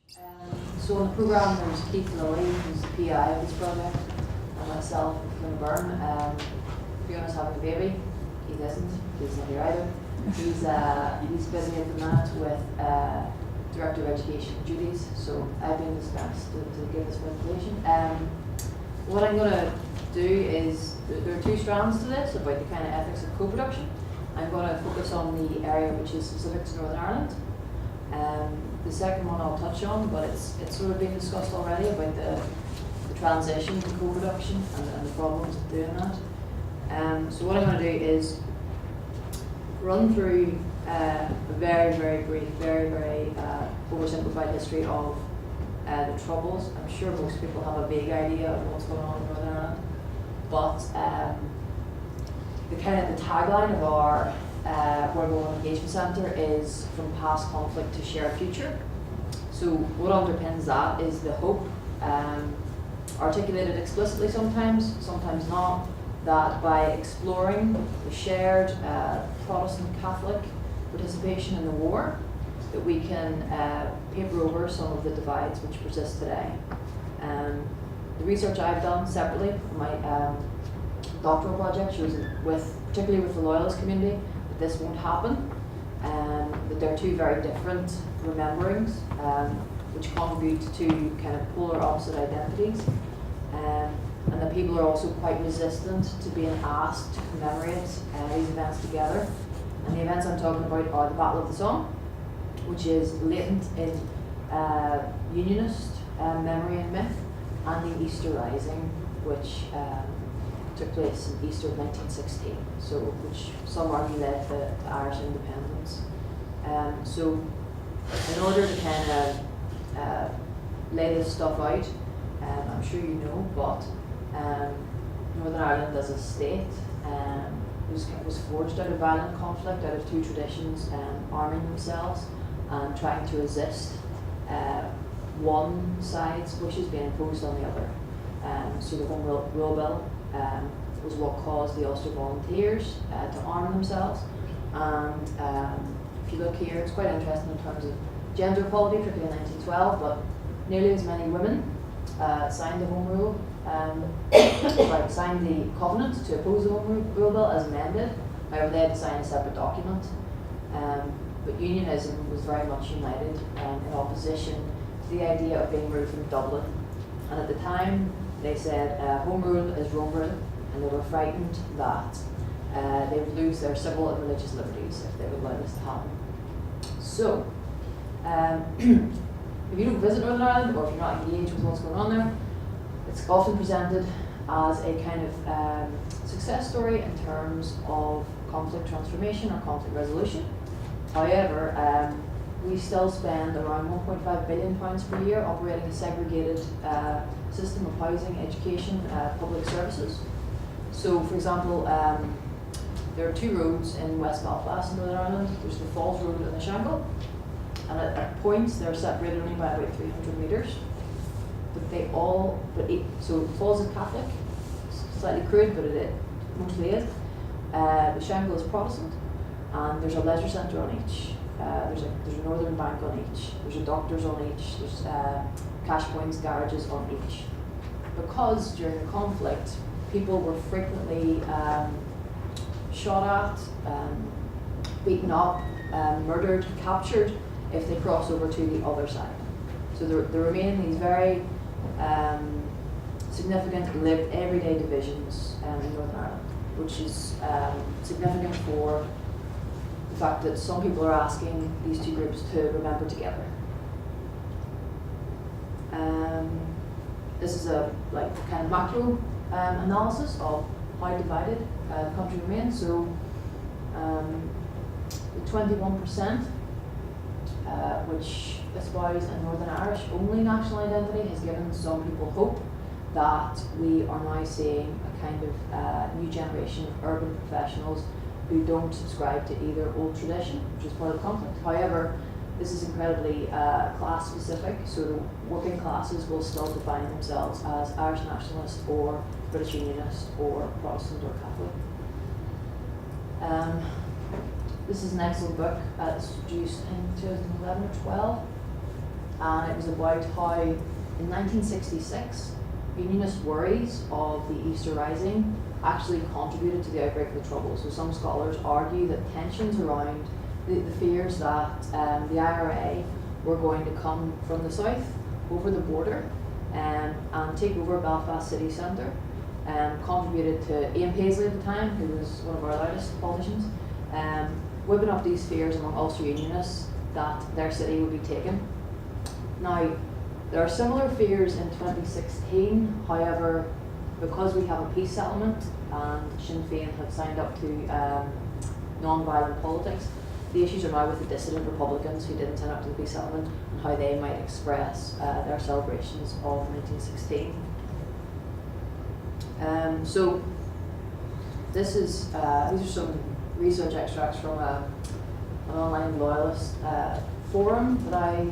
So on the programme there's Lilley, who's the PI of this project, and myself and Fiona Byrne. Fiona's having a baby. Keith isn't. He's not here either. He's busy at the minute with Director of Education duties, so I've been dispensed to give this presentation. What I'm going to do is, there are two strands to this about the kind of ethics of co-production. I'm going to focus on the area which is specific to Northern Ireland. The second one I'll touch on, but it's sort of been discussed already about the transition to co-production and the problems of doing that. So what I'm going to do is run through a very, very brief, very, very oversimplified history of the Troubles. I'm sure most people have a vague idea of what's going on in Northern Ireland, but the tagline of our World War Engagement Centre is "From Past Conflict to Shared Future." So what underpins that is the hope, articulated explicitly sometimes, sometimes not, that by exploring the shared Protestant Catholic participation in the war, that we can paper over some of the divides which persist today. The research I've done separately, my doctoral project, shows that particularly with the Loyalist community, that this won't happen, that they're two very different rememberings which contribute to kind of polar opposite identities. And that people are also quite resistant to being asked to commemorate these events together. And the events I'm talking about are the Battle of the Somme, which is latent in Unionist memory and myth, and the Easter Rising, which took place in Easter of 1916, so which some argue led to Irish independence. So in order to kind of lay this stuff out, I'm sure you know, but Northern Ireland as a state was forged out of violent conflict, out of two traditions arming themselves and trying to resist one side's wishes being imposed on the other. So the Home Rule Bill was what caused the Ulster Volunteers to arm themselves. And if you look here, it's quite interesting in terms of gender equality, particularly in 1912, but nearly as many women signed the Home Rule, signed the covenant to oppose the Home Rule Bill as amended. However, they had to sign a separate document. But unionism was very much united in opposition to the idea of being ruled from Dublin. And at the time, they said Home Rule is Rome Rule, and they were frightened that they would lose their civil and religious liberties if they would allow this to happen. So, if you don't visit Northern Ireland, or if you're not engaged with what's going on there, it's often presented as a kind of success story in terms of conflict transformation or conflict resolution. However, we still spend around £1.5 billion per year operating a segregated system of housing, education, public services. So, for example, there are two roads in West Belfast in Northern Ireland. There's the Falls Road and the Shangle, and at points they're separated only by about 300 metres. So Falls is Catholic, slightly crude, but it mostly is. The Shangle is Protestant, and there's a leisure centre on each. There's a Northern Bank on each. There's a doctor's on each. There's cash points, garages on each. Because during the conflict, people were frequently shot at, beaten up, murdered, captured if they crossed over to the other side. So there remain these very significant lived everyday divisions in Northern Ireland, which is significant for the fact that some people are asking these two groups to remember together. This is a kind of macro analysis of how divided the country remains. So the 21%, which espouse a Northern Irish only national identity, has given some people hope that we are now seeing a kind of new generation of urban professionals who don't subscribe to either old tradition, which is part of the conflict. However, this is incredibly class specific, so the working classes will still define themselves as Irish nationalist or British Unionist or Protestant or Catholic. This is an excellent book. It's produced in 2011 or 12. and it was about how in 1966 Unionist worries of the Easter Rising actually contributed to the outbreak of the Troubles. So some scholars argue that tensions around the fears that the IRA were going to come from the south over the border and take over Belfast city centre contributed to Ian Paisley at the time, who was one of our loudest politicians, whipping up these fears among Ulster Unionists that their city would be taken. Now, there are similar fears in 2016, however, because we have a peace settlement and Sinn Féin have signed up to non-violent politics, the issues are now with the dissident Republicans who didn't sign up to the peace settlement and how they might express their celebrations of 1916. So this is these are some research extracts from an online loyalist forum that I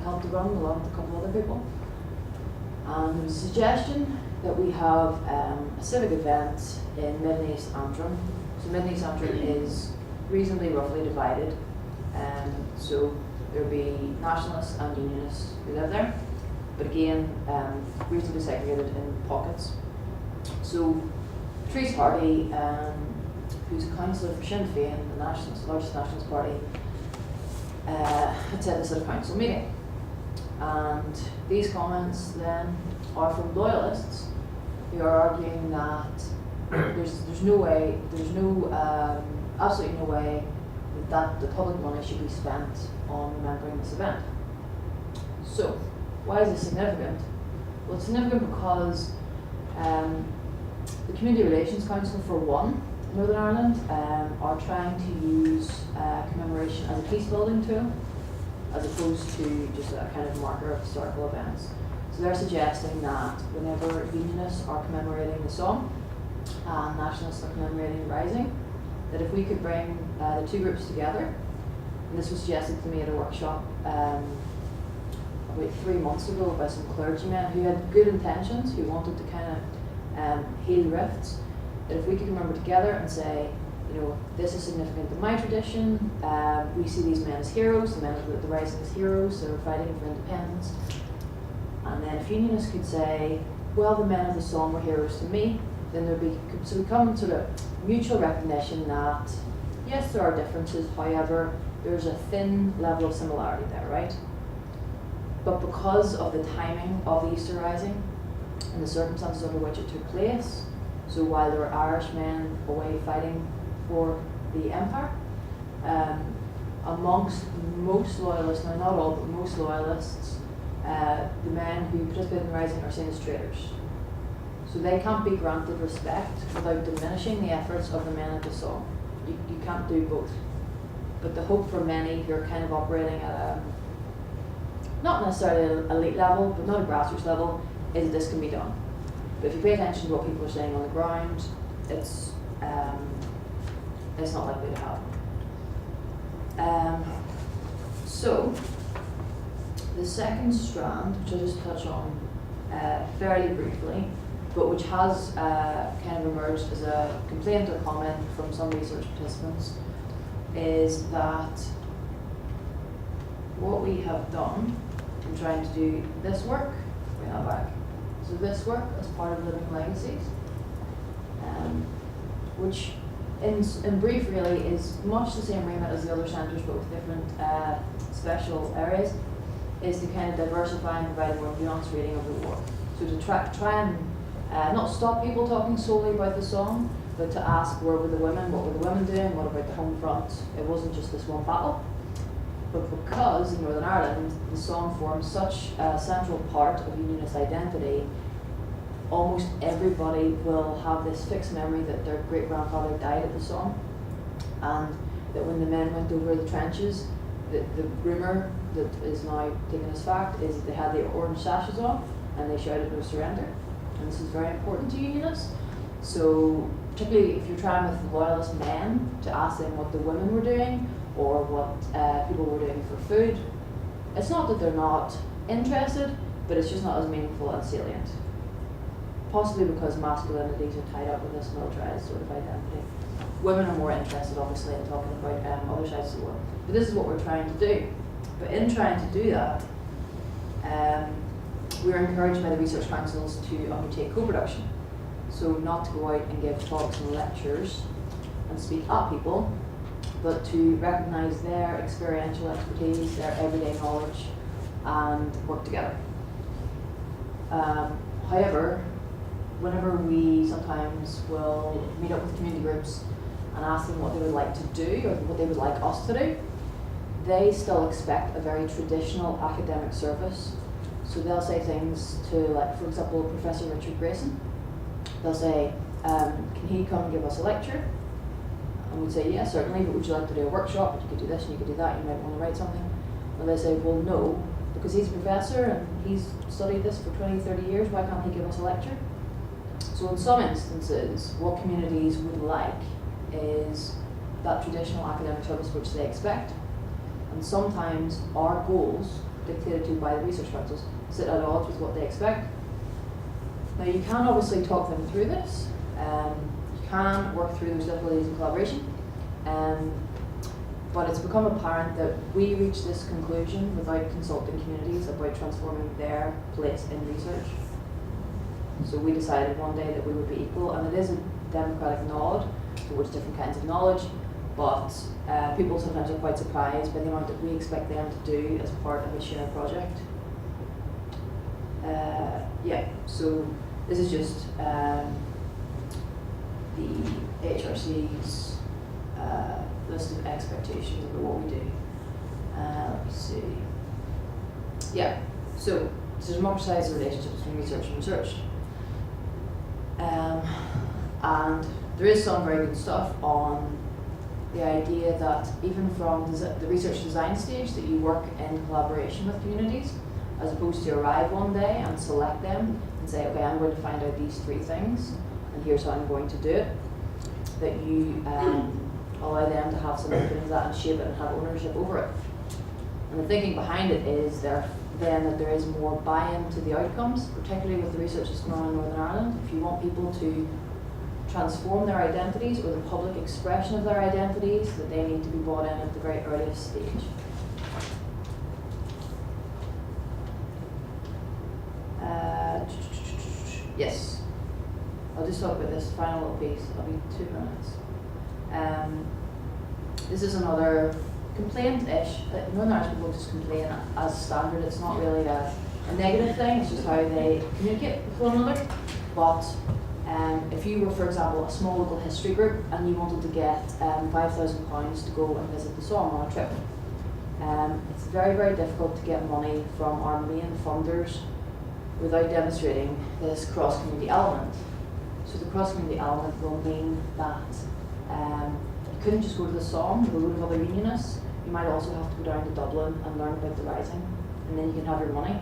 helped to run along with a couple of other people. And there was a suggestion that we have a civic event in Mid and East Antrim. So Mid and East Antrim is reasonably roughly divided, so there will be nationalists and unionists who live there, but again, reasonably segregated in pockets. So Therese Hardy, who's a councillor for Sinn Féin, the largest nationalist party, had said this at a council meeting. And these comments then are from loyalists who are arguing that there's absolutely no way that the public money should be spent on remembering this event. So, why is this significant? Well, it's significant because the Community Relations Council, for one, in Northern Ireland, are trying to use commemoration as a peace building tool, as opposed to just a kind of marker of historical events. So they're suggesting that whenever Unionists are commemorating the Somme and Nationalists are commemorating the Rising, that if we could bring the two groups together, and this was suggested to me at a workshop about 3 months ago by some clergymen who had good intentions, who wanted to kind of heal rifts, that if we could remember together and say, you know, this is significant in my tradition, we see these men as heroes, the men of the Rising as heroes, they're fighting for independence. And then if Unionists could say, well, the men of the Somme were heroes to me, then there'd be, so we come sort of mutual recognition that, yes, there are differences, however, there's a thin level of similarity there, right? But because of the timing of the Easter Rising and the circumstances under which it took place, so while there were Irish men away fighting for the Empire, amongst most loyalists, now not all, but most loyalists, the men who participated in the Rising are seen as traitors. So they can't be granted respect without diminishing the efforts of the men at the Somme. You can't do both. But the hope for many who are kind of operating at a, not necessarily an elite level, but not a grassroots level, is that this can be done. But if you pay attention to what people are saying on the ground, it's not likely to happen. So, the second strand, which I'll just touch on fairly briefly, but which has kind of emerged as a complaint or comment from some research participants, is that what we have done in trying to do this work, bring that back, so this work as part of Living Legacies, which in brief really is much the same remit as the other centres but with different special areas, is to kind of diversify and provide a more nuanced reading of the war. So to try and not stop people talking solely about the Somme, but to ask where were the women, what were the women doing, what about the home front. It wasn't just this one battle. But because in Northern Ireland the Somme forms such a central part of Unionist identity, almost everybody will have this fixed memory that their great-grandfather died at the Somme, and that when the men went over the trenches, the rumour that is now taken as fact is that they had the orange sashes off and they shouted no surrender. And this is very important to Unionists. So particularly if you're trying with loyalist men to ask them what the women were doing or what people were doing for food, it's not that they're not interested, but it's just not as meaningful and salient. Possibly because masculinities are tied up with this militarized sort of identity. Women are more interested, obviously, in talking about other sides of the war. But this is what we're trying to do. But in trying to do that, we were encouraged by the research councils to undertake co-production. So not to go out and give talks and lectures and speak at people, but to recognise their experiential expertise, their everyday knowledge, and work together. However, whenever we sometimes will meet up with community groups and ask them what they would like to do or what they would like us to do, they still expect a very traditional academic service. So they'll say things to, like, for example, Professor Richard Grayson. They'll say, can he come and give us a lecture? And we'd say, yeah, certainly, but would you like to do a workshop? You could do this and you could do that, you might want to write something. And they say, well, no, because he's a professor and he's studied this for 20, 30 years, why can't he give us a lecture? So in some instances, what communities would like is that traditional academic service which they expect. And sometimes our goals, dictated to by the research councils, sit at odds with what they expect. Now you can obviously talk them through this. You can work through those difficulties in collaboration. But it's become apparent that we reached this conclusion without consulting communities about transforming their place in research. So we decided one day that we would be equal, and it is a democratic nod towards different kinds of knowledge, but people sometimes are quite surprised by the amount that we expect them to do as part of a shared project. Yeah, so this is just the HRC's list of expectations about what we do. Let me see. Yeah, so to democratise the relationship between research and research. And there is some very good stuff on the idea that even from the research design stage that you work in collaboration with communities, as opposed to arrive one day and select them and say, okay, I'm going to find out these 3 things and here's how I'm going to do it, that you allow them to have some input in that and shape it and have ownership over it. And the thinking behind it is then that there is more buy-in to the outcomes, particularly with the research that's going on in Northern Ireland. If you want people to transform their identities or the public expression of their identities, that they need to be brought in at the very earliest stage. Yes, I'll just talk about this final little piece. It'll be 2 minutes. This is another complaint-ish. Northern Irish people just complain as standard. It's not really a negative thing, it's just how they communicate with one another. But if you were, for example, a small local history group and you wanted to get £5,000 to go and visit the Somme on a trip, it's very, very difficult to get money from our main funders without demonstrating this cross-community element. So the cross-community element will mean that you couldn't just go to the Somme with a load of other unionists. You might also have to go down to Dublin and learn about the Rising, and then you can have your money.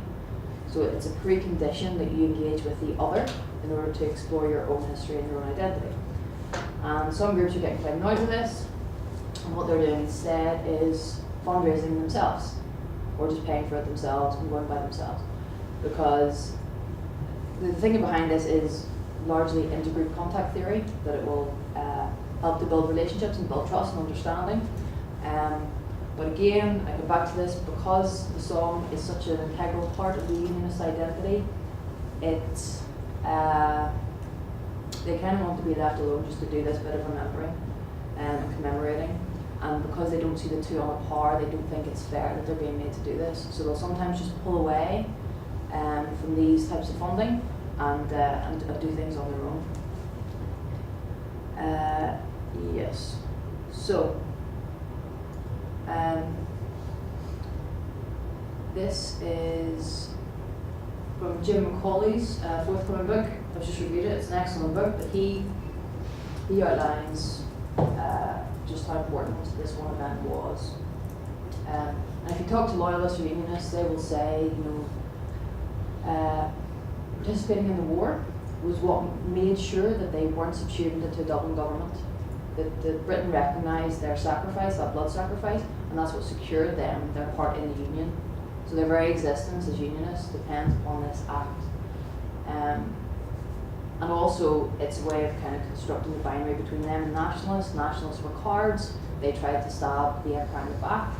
So it's a precondition that you engage with the other in order to explore your own history and your own identity. And some groups are getting quite annoyed with this, and what they're doing instead is fundraising themselves, or just paying for it themselves and going by themselves. Because the thinking behind this is largely intergroup contact theory, that it will help to build relationships and build trust and understanding. But again, I go back to this, because the Somme is such an integral part of the unionist identity, it's they kind of want to be left alone just to do this bit of remembering and commemorating. And because they don't see the two on a par, they don't think it's fair that they're being made to do this. So they'll sometimes just pull away from these types of funding and do things on their own. Yes. So this is from Jim McCauley's forthcoming book. I've just reviewed it. It's an excellent book, but he outlines just how important this one event was. And if you talk to loyalists or unionists, they will say, participating in the war was what made sure that they weren't subsumed into a Dublin government. That Britain recognised their sacrifice, that blood sacrifice, and that's what secured them their part in the union. So their very existence as unionists depends upon this act. And also, it's a way of kind of constructing the binary between them and nationalists. Nationalists were cowards. They tried to stab the Empire in the back.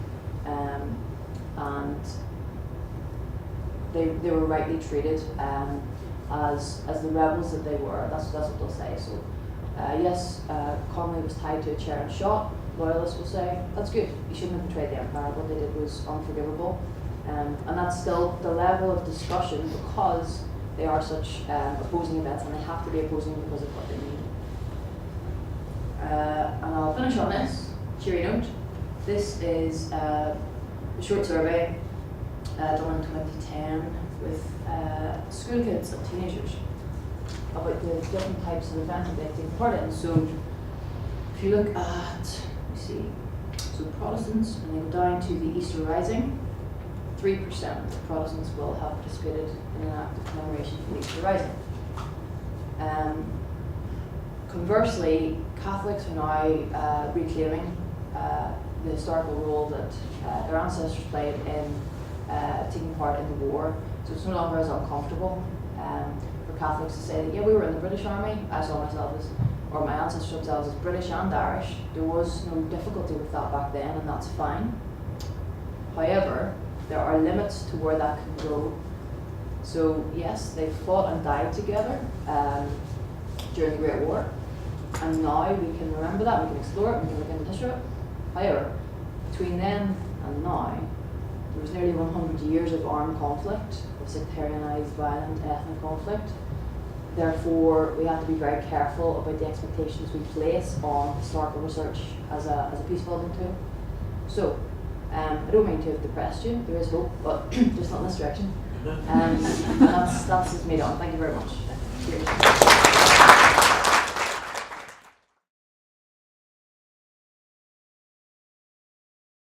And they were rightly treated as the rebels that they were. That's what they'll say. So yes, Conley was tied to a chair and shot. Loyalists will say that's good. You shouldn't have betrayed the empire. What they did was unforgivable, and that's still the level of discussion because they are such opposing events, and they have to be opposing because of what they need. And I'll finish on this cheery note. This is a short survey done in 2010 with school kids and teenagers about the different types of events that they take part in. So if you look at, let me see, so Protestants, and they go down to the Easter Rising, 3% of Protestants will have participated in an act of commemoration for the Easter Rising. Conversely, Catholics are now reclaiming the historical role that their ancestors played in taking part in the war. So it's no longer as uncomfortable for Catholics to say that, yeah, we were in the British Army. I saw myself as, or my ancestors themselves as British and Irish. There was no difficulty with that back then, and that's fine. However, there are limits to where that can go. So yes, they fought and died together during the Great War, and now we can remember that, we can explore it, we can look into history. However, between then and now, there was nearly 100 years of armed conflict, of sectarianised, violent, ethnic conflict. Therefore, we have to be very careful about the expectations we place on historical research as a peace building tool. So, I don't mean to have depressed you, there is hope, but just not in this direction. And that's just me done. Thank you very much. Cheers.